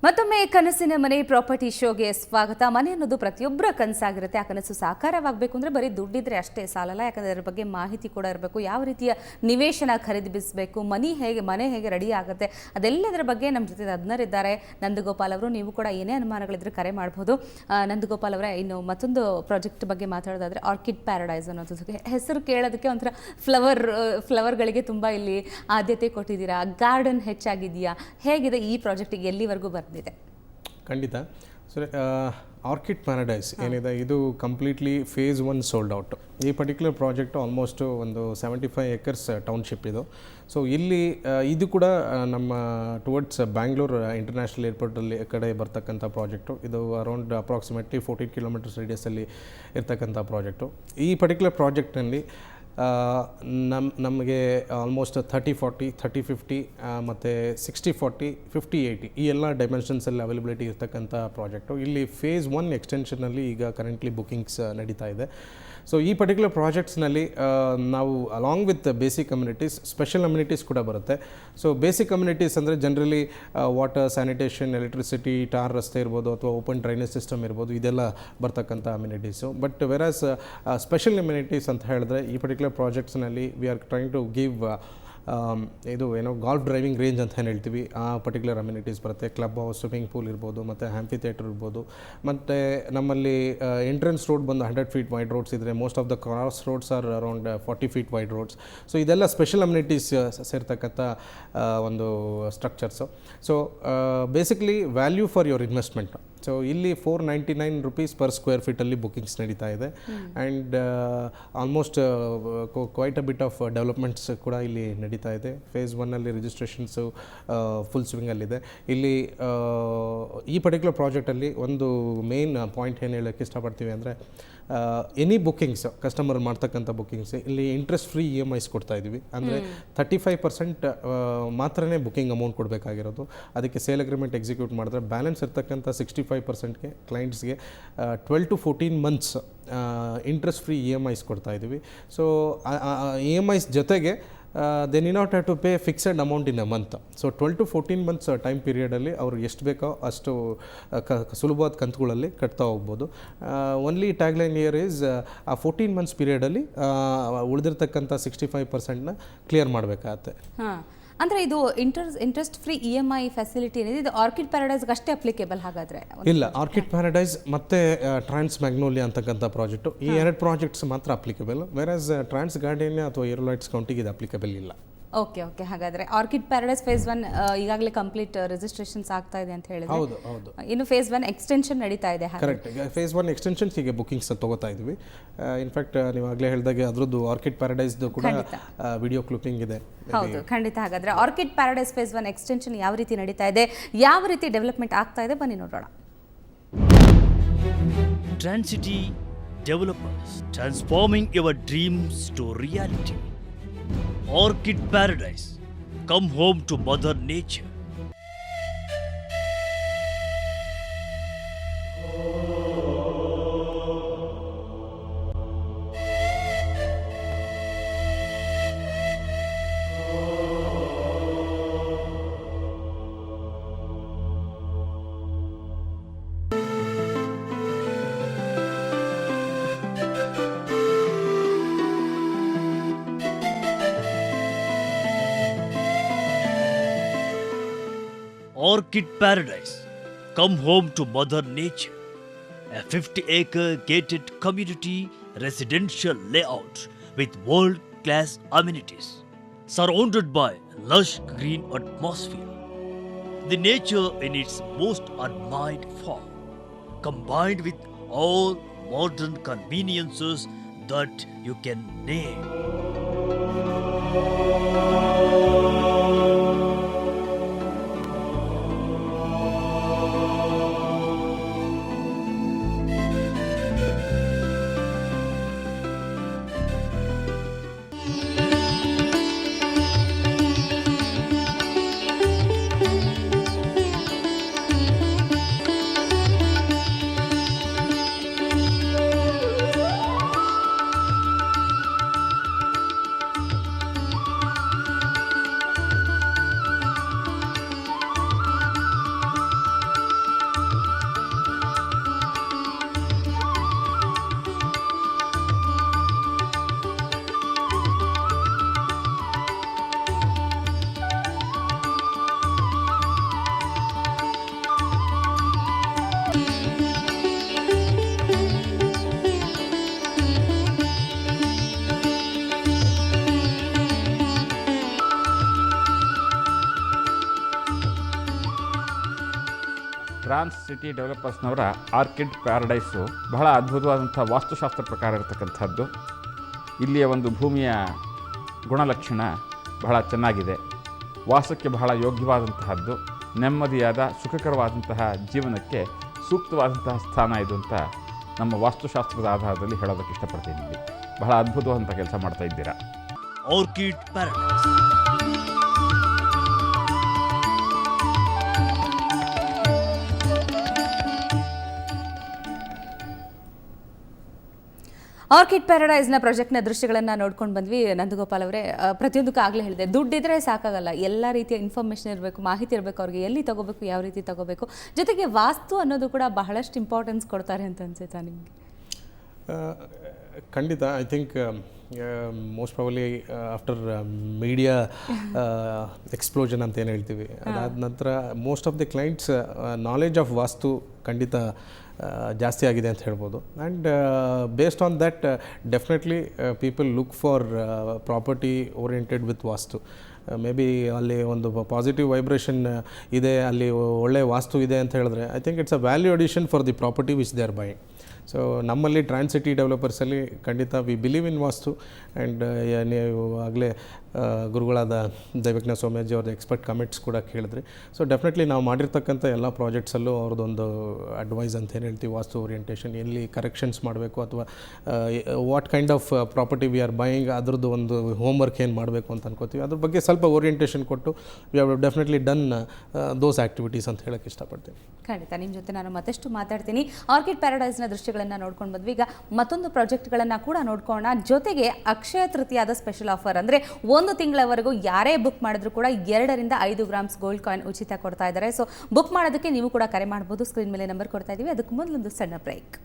ಮತ್ತೊಮ್ಮೆ ಕನಸಿನ ಮನೆ ಪ್ರಾಪರ್ಟಿ ಶೋಗೆ ಸ್ವಾಗತ. ಮನೆ ಅನ್ನೋದು ಪ್ರತಿಯೊಬ್ಬರ ಕನಸಾಗಿರುತ್ತೆ. ಆ ಕನಸು ಸಾಕಾರವಾಗಬೇಕು ಅಂದರೆ ಬರೀ ದುಡ್ಡಿದ್ರೆ ಅಷ್ಟೇ ಸಾಲಲ್ಲ. ಯಾಕಂದರೆ ಅದರ ಬಗ್ಗೆ ಮಾಹಿತಿ ಕೂಡ ಇರಬೇಕು. ಯಾವ ರೀತಿಯ ನಿವೇಶನ ಖರೀದಿಸಬೇಕು, ಮನೆ ಹೇಗೆ ರೆಡಿ ಆಗುತ್ತೆ, ಅದೆಲ್ಲದರ ಬಗ್ಗೆ ನಮ್ಮ ಜೊತೆ ತಜ್ಞರಿದ್ದಾರೆ. ನಂದಗೋಪಾಲ್ ಅವರು. ನೀವು ಕೂಡ ಏನೇ ಅನುಮಾನಗಳಿದ್ರೆ ಕರೆ ಮಾಡಬಹುದು. ನಂದಗೋಪಾಲ್ ಅವರೇ, ಇನ್ನು ಮತ್ತೊಂದು ಪ್ರಾಜೆಕ್ಟ್ ಬಗ್ಗೆ ಮಾತಾಡೋದಾದರೆ ಆರ್ಕಿಡ್ ಪ್ಯಾರಡೈಸ್ ಅನ್ನೋದು ಹೆಸರು ಕೇಳೋದಕ್ಕೆ ಒಂಥರ ಫ್ಲವರ್ಗಳಿಗೆ ತುಂಬ ಇಲ್ಲಿ ಆದ್ಯತೆ ಕೊಟ್ಟಿದ್ದೀರಾ. ಗಾರ್ಡನ್ ಹೆಚ್ಚಾಗಿದೆಯಾ? ಹೇಗಿದೆ ಈ ಪ್ರಾಜೆಕ್ಟಿಗೆ ಎಲ್ಲಿವರೆಗೂ ಬಂದಿದೆ? ಖಂಡಿತ. ಸೊ ಆರ್ಕಿಡ್ ಪ್ಯಾರಡೈಸ್ ಏನಿದೆ, ಇದು ಕಂಪ್ಲೀಟ್ಲಿ ಫೇಸ್ 1 ಸೋಲ್ಡ್ ಔಟ್. ಈ ಪರ್ಟಿಕ್ಯುಲರ್ ಪ್ರಾಜೆಕ್ಟು ಆಲ್ಮೋಸ್ಟು ಒಂದು 75 ಎಕರ್ಸ್ ಟೌನ್ಶಿಪ್ ಇದು. ಸೊ ಇಲ್ಲಿ ಇದು ಕೂಡ ನಮ್ಮ ಟುವರ್ಡ್ಸ್ ಬ್ಯಾಂಗ್ಳೂರ್ ಇಂಟರ್ನ್ಯಾಷನಲ್ ಏರ್ಪೋರ್ಟಲ್ಲಿ ಕಡೆ ಬರ್ತಕ್ಕಂಥ ಪ್ರಾಜೆಕ್ಟು. ಇದು ಅರೌಂಡ್ ಅಪ್ರಾಕ್ಸಿಮೇಟ್ಲಿ 14 ಕಿಲೋಮೀಟರ್ಸ್ ರೇಡಿಯಸಲ್ಲಿ ಇರ್ತಕ್ಕಂಥ ಪ್ರಾಜೆಕ್ಟು. ಈ ಪರ್ಟಿಕ್ಯುಲರ್ ಪ್ರಾಜೆಕ್ಟ್ನಲ್ಲಿ ನಮಗೆ ಆಲ್ಮೋಸ್ಟ್ 30-40, 30-50 ಮತ್ತು 60-40, 50-80 ಈ ಎಲ್ಲ ಡೈಮೆನ್ಷನ್ಸಲ್ಲಿ ಅವೈಲಬಿಲಿಟಿ ಇರ್ತಕ್ಕಂಥ ಪ್ರಾಜೆಕ್ಟು. ಇಲ್ಲಿ ಫೇಸ್ 1 ಎಕ್ಸ್ಟೆನ್ಷನಲ್ಲಿ ಈಗ ಕರೆಂಟ್ಲಿ ಬುಕಿಂಗ್ಸ್ ನಡೀತಾ ಇದೆ. ಸೊ ಈ ಪರ್ಟಿಕ್ಯುಲರ್ ಪ್ರಾಜೆಕ್ಟ್ಸ್ನಲ್ಲಿ ನಾವು along with basic communities, special amenities ಕೂಡ ಬರುತ್ತೆ. ಸೊ ಬೇಸಿಕ್ ಕಮ್ಯುನಿಟೀಸ್ ಅಂದರೆ generally water, sanitation, electricity, tar ರಸ್ತೆ ಇರ್ಬೋದು ಅಥವಾ ಓಪನ್ ಡ್ರೈನೇಜ್ ಸಿಸ್ಟಮ್ ಇರ್ಬೋದು, ಇದೆಲ್ಲ ಬರ್ತಕ್ಕಂಥ amenities. But versus special amenities ಅಂತ ಹೇಳಿದ್ರೆ ಈ ಪರ್ಟಿಕ್ಯುಲರ್ ಪ್ರಾಜೆಕ್ಟ್ಸ್ನಲ್ಲಿ we are trying to give ಇದು ಏನೋ ಗಾಲ್ಫ್ ಡ್ರೈವಿಂಗ್ ರೇಂಜ್ ಅಂತ ಏನು ಹೇಳ್ತೀವಿ, ಆ ಪರ್ಟಿಕ್ಯುಲರ್ ಅಮ್ಯುನಿಟೀಸ್ ಬರುತ್ತೆ. ಕ್ಲಬ್ ಹೌಸ್, ಸ್ವಿಮ್ಮಿಂಗ್ ಪೂಲ್ ಇರ್ಬೋದು, ಮತ್ತು ಹ್ಯಾಂಫಿ ಥಿಯೇಟರ್ ಇರ್ಬೋದು. ಮತ್ತು ನಮ್ಮಲ್ಲಿ ಎಂಟ್ರೆನ್ಸ್ ರೋಡ್ ಬಂದು 100 ಫೀಟ್ ವೈಡ್ ರೋಡ್ಸ್ ಇದ್ದರೆ most of the cross roads are around 40 feet wide roads. So ಇದೆಲ್ಲ ಸ್ಪೆಷಲ್ ಅಮ್ಯುನಿಟೀಸ್ ಸೇರ್ತಕ್ಕಂಥ ಒಂದು structures. So basically value for your investment. So ಇಲ್ಲಿ 499 rupees ಪರ್ ಸ್ಕ್ವೇರ್ ಫೀಟಲ್ಲಿ ಬುಕಿಂಗ್ಸ್ ನಡೀತಾ ಇದೆ. And almost quite a bit of developments ಕೂಡ ಇಲ್ಲಿ ನಡೀತಾ ಇದೆ. ಫೇಸ್ 1ಅಲ್ಲಿ ರಿಜಿಸ್ಟ್ರೇಷನ್ಸು ಫುಲ್ ಸ್ವಿಂಗಲ್ಲಿದೆ. ಇಲ್ಲಿ ಈ ಪರ್ಟಿಕ್ಯುಲರ್ ಪ್ರಾಜೆಕ್ಟಲ್ಲಿ ಒಂದು ಮೇನ್ ಪಾಯಿಂಟ್ ಏನು ಹೇಳೋಕ್ಕೆ ಇಷ್ಟಪಡ್ತೀವಿ ಅಂದರೆ, ಎನಿ ಬುಕಿಂಗ್ಸ್ ಕಸ್ಟಮರ್ ಮಾಡ್ತಕ್ಕಂಥ ಬುಕಿಂಗ್ಸ್ ಇಲ್ಲಿ ಇಂಟ್ರೆಸ್ಟ್ ಫ್ರೀ EMIs ಕೊಡ್ತಾ ಇದ್ದೀವಿ. ಅಂದರೆ 35% ಮಾತ್ರನೇ ಬುಕಿಂಗ್ ಅಮೌಂಟ್ ಕೊಡಬೇಕಾಗಿರೋದು. ಅದಕ್ಕೆ ಸೇಲ್ ಅಗ್ರಿಮೆಂಟ್ ಎಕ್ಸಿಕ್ಯೂಟ್ ಮಾಡಿದ್ರೆ ಬ್ಯಾಲೆನ್ಸ್ ಇರ್ತಕ್ಕಂಥ 65%ಗೆ ಕ್ಲೈಂಟ್ಸ್ಗೆ 12 to 14 months interest free EMIs ಕೊಡ್ತಾ ಇದ್ದೀವಿ. ಸೊ EMIs ಜೊತೆಗೆ they need not have to pay fixed amount in a month. So 12 to 14 months time ಪೀರಿಯಡಲ್ಲಿ ಅವರು ಎಷ್ಟು ಬೇಕೋ ಅಷ್ಟು ಸುಲಭವಾದ ಕಂತುಗಳಲ್ಲಿ ಕಟ್ತಾ ಹೋಗ್ಬೋದು. ಓನ್ಲಿ ಟ್ಯಾಗ್ಲೈನ್ ಇಯರ್ ಈಸ್ ಆ 14 months ಪೀರಿಯಡಲ್ಲಿ ಉಳಿದಿರ್ತಕ್ಕಂಥ 65%ನ ಕ್ಲಿಯರ್ ಮಾಡಬೇಕಾಗತ್ತೆ. ಅಂದರೆ ಇದು ಇಂಟ್ರೆಸ್ಟ್ ಫ್ರೀ EMI ಫೆಸಿಲಿಟಿ ಏನಿದೆ, ಇದು ಆರ್ಕಿಡ್ ಪ್ಯಾರಡೈಸ್ಗೆ ಅಷ್ಟೇ ಅಪ್ಲಿಕೇಬಲ್? ಹಾಗಾದರೆ ಇಲ್ಲ, ಆರ್ಕಿಡ್ ಪ್ಯಾರಡೈಸ್ ಮತ್ತು ಟ್ರಾನ್ಸ್ ಮ್ಯಾಗ್ನೋಲಿಯಾ ಅಂತಕ್ಕಂಥ ಪ್ರಾಜೆಕ್ಟು, ಈ 2 ಪ್ರಾಜೆಕ್ಟ್ಸ್ ಮಾತ್ರ ಅಪ್ಲಿಕೇಬಲ್. ವೆರಾಸ್ ಟ್ರಾನ್ಸ್ ಗಾರ್ಡೇನಿಯಾ ಅಥವಾ ಏರೋಲೈಟ್ಸ್ ಕೌಂಟಿಗೆ ಇದು ಅಪ್ಲಿಕೇಬಲ್ ಇಲ್ಲ. ಓಕೆ. ಹಾಗಾದರೆ ಆರ್ಕಿಡ್ ಪ್ಯಾರಡೈಸ್ ಫೇಸ್ 1 ಈಗಾಗಲೇ ಕಂಪ್ಲೀಟ್ ರಿಜಿಸ್ಟ್ರೇಷನ್ಸ್ ಆಗ್ತಾ ಇದೆ ಅಂತ ಹೇಳಿದ್ರೆ, ಹೌದು. ಇನ್ನು ಫೇಸ್ 1 ಎಕ್ಸ್ಟೆನ್ಷನ್ ನಡೀತಾ ಇದೆ. ಕರೆಕ್ಟ್. ಫೇಸ್ 1 ಎಕ್ಸ್ಟೆನ್ಷನ್ಸ್ ಈಗ ಬುಕಿಂಗ್ಸ್ ತಗೋತಾ ಇದ್ವಿ. ಇನ್ಫ್ಯಾಕ್ಟ್ ನೀವು ಆಗಲೇ ಹೇಳಿದಾಗೆ ಅದರದ್ದು ಆರ್ಕಿಡ್ ಪ್ಯಾರಡೈಸ್ದು ಕೂಡ ವಿಡಿಯೋ ಕ್ಲಿಪ್ಪಿಂಗ್ ಇದೆ. ಹೌದು, ಖಂಡಿತ. ಹಾಗಾದರೆ ಆರ್ಕಿಡ್ ಪ್ಯಾರಡೈಸ್ ಫೇಸ್ 1 ಎಕ್ಸ್ಟೆನ್ಷನ್ ಯಾವ ರೀತಿ ನಡೀತಾ ಇದೆ, ಯಾವ ರೀತಿ ಡೆವಲಪ್ಮೆಂಟ್ ಆಗ್ತಾ ಇದೆ, ಬನ್ನಿ ನೋಡೋಣ. Transcity Developers, transforming your dreams to reality. Orchid Paradise, come home to Mother Nature. Orchid Paradise, come home to Mother Nature. A 50-acre gated community residential layout with world-class amenities, surrounded by lush green atmosphere. The nature in its most admired form, combined with all modern conveniences that you can name. Trans city ಡೆವಲಪರ್ಸ್ನವರ orchid paradise ಬಹಳ ಅದ್ಭುತವಾದಂಥ ವಾಸ್ತುಶಾಸ್ತ್ರ ಪ್ರಕಾರ ಇರತಕ್ಕಂಥದ್ದು. ಇಲ್ಲಿಯ ಒಂದು ಭೂಮಿಯ ಗುಣಲಕ್ಷಣ ಬಹಳ ಚೆನ್ನಾಗಿದೆ, ವಾಸಕ್ಕೆ ಬಹಳ ಯೋಗ್ಯವಾದಂತಹದ್ದು, ನೆಮ್ಮದಿಯಾದ ಸುಖಕರವಾದಂತಹ ಜೀವನಕ್ಕೆ ಸೂಕ್ತವಾದಂತಹ ಸ್ಥಾನ ಇದು ಅಂತ ನಮ್ಮ ವಾಸ್ತುಶಾಸ್ತ್ರದ ಆಧಾರದಲ್ಲಿ ಹೇಳೋದಕ್ಕೆ ಇಷ್ಟಪಡ್ತೀನಿ. ಇಲ್ಲಿ ಬಹಳ ಅದ್ಭುತವಾದಂಥ ಕೆಲಸ ಮಾಡ್ತಾ ಇದ್ದೀರಾ. Orchid paradise. ಆರ್ಕಿಡ್ ಪ್ಯಾರಡೈಸ್ನ ಪ್ರಾಜೆಕ್ಟ್ನ ದೃಶ್ಯಗಳನ್ನು ನೋಡ್ಕೊಂಡು ಬಂದ್ವಿ ನಂದಗೋಪಾಲ್ ಅವರೇ. ಪ್ರತಿಯೊಂದಕ್ಕೂ ಆಗಲೇ ಹೇಳಿದೆ, ದುಡ್ಡಿದ್ರೆ ಸಾಕಾಗಲ್ಲ, ಎಲ್ಲ ರೀತಿಯ ಇನ್ಫಾರ್ಮೇಷನ್ ಇರಬೇಕು, ಮಾಹಿತಿ ಇರಬೇಕು, ಅವ್ರಿಗೆ ಎಲ್ಲಿ ತಗೋಬೇಕು, ಯಾವ ರೀತಿ ತಗೋಬೇಕು, ಜೊತೆಗೆ ವಾಸ್ತು ಅನ್ನೋದು ಕೂಡ ಬಹಳಷ್ಟು ಇಂಪಾರ್ಟೆನ್ಸ್ ಕೊಡ್ತಾರೆ ಅಂತ ಅನ್ಸುತ್ತಾ ನಿಮಗೆ? ಖಂಡಿತ. I think most probably after media explosion ಅಂತ ಏನು ಹೇಳ್ತೀವಿ, ಅದಾದ ನಂತರ most of the clients knowledge of vastu ಖಂಡಿತ ಜಾಸ್ತಿ ಆಗಿದೆ ಅಂತ ಹೇಳ್ಬೋದು. And based on that definitely people look for property oriented with vastu. Maybe ಅಲ್ಲಿ ಒಂದು ಪಾಸಿಟಿವ್ ವೈಬ್ರೇಷನ್ ಇದೆ, ಅಲ್ಲಿ ಒಳ್ಳೆ ವಾಸ್ತು ಇದೆ ಅಂತ ಹೇಳಿದ್ರೆ I think it's a value addition for the property which they are buying. So ನಮ್ಮಲ್ಲಿ ಟ್ರಾನ್ಸ್ ಸಿಟಿ ಡೆವಲಪರ್ಸಲ್ಲಿ ಖಂಡಿತ we believe in vastu. And ನೀವು ಆಗಲೇ ಗುರುಗಳಾದ ದೈವಜ್ಞ ಸೋಮ್ಯಾಜಿ ಅವ್ರದ್ದು ಎಕ್ಸ್ಪರ್ಟ್ ಕಮೆಂಟ್ಸ್ ಕೂಡ ಕೇಳಿದ್ರಿ. ಸೊ ಡೆಫಿನೆಟ್ಲಿ ನಾವು ಮಾಡಿರ್ತಕ್ಕಂಥ ಎಲ್ಲ ಪ್ರಾಜೆಕ್ಟ್ಸಲ್ಲೂ ಅವ್ರದ್ದೊಂದು ಅಡ್ವೈಸ್ ಅಂತ ಏನು ಹೇಳ್ತೀವಿ, ವಾಸ್ತು ಓರಿಯೆಂಟೇಷನ್ ಎಲ್ಲಿ ಕರೆಕ್ಷನ್ಸ್ ಮಾಡಬೇಕು ಅಥವಾ what kind of property we are buying, ಅದ್ರದ್ದು ಒಂದು ಹೋಮ್ವರ್ಕ್ ಏನು ಮಾಡಬೇಕು ಅಂತ ಅನ್ಕೋತೀವಿ, ಅದ್ರ ಬಗ್ಗೆ ಸ್ವಲ್ಪ ಓರಿಯೆಂಟೇಷನ್ ಕೊಟ್ಟು we have definitely done those activities ಅಂತ ಹೇಳೋಕ್ಕೆ ಇಷ್ಟಪಡ್ತೀನಿ. ಖಂಡಿತ ನಿಮ್ಮ ಜೊತೆ ನಾನು ಮತ್ತಷ್ಟು ಮಾತಾಡ್ತೀನಿ. ಆರ್ಕಿಡ್ ಪ್ಯಾರಡೈಸ್ನ ದೃಶ್ಯಗಳನ್ನು ನೋಡ್ಕೊಂಡು ಬಂದ್ವಿ. ಈಗ ಮತ್ತೊಂದು ಪ್ರಾಜೆಕ್ಟ್ಗಳನ್ನು ಕೂಡ ನೋಡ್ಕೊಳ್ಳೋಣ. ಜೊತೆಗೆ ಅಕ್ಷಯ ತೃತೀಯದ ಸ್ಪೆಷಲ್ ಆಫರ್ ಅಂದರೆ 1 ತಿಂಗಳವರೆಗೂ ಯಾರೇ ಬುಕ್ ಮಾಡಿದ್ರು ಕೂಡ 2 ರಿಂದ 5 ಗ್ರಾಮ್ಸ್ ಗೋಲ್ಡ್ ಕಾಯಿನ್ ಉಚಿತ ಕೊಡ್ತಾ ಇದ್ದಾರೆ. ಸೊ ಬುಕ್ ಮಾಡೋದಕ್ಕೆ ನೀವು ಕೂಡ ಕರೆ ಮಾಡ್ಬೋದು. ಸ್ಕ್ರೀನ್ ಮೇಲೆ ನಂಬರ್ ಕೊಡ್ತಾ ಇದ್ದೀವಿ. ಅದಕ್ಕೆ ಮೊದಲೊಂದು ಸಣ್ಣ ಬ್ರೇಕ್.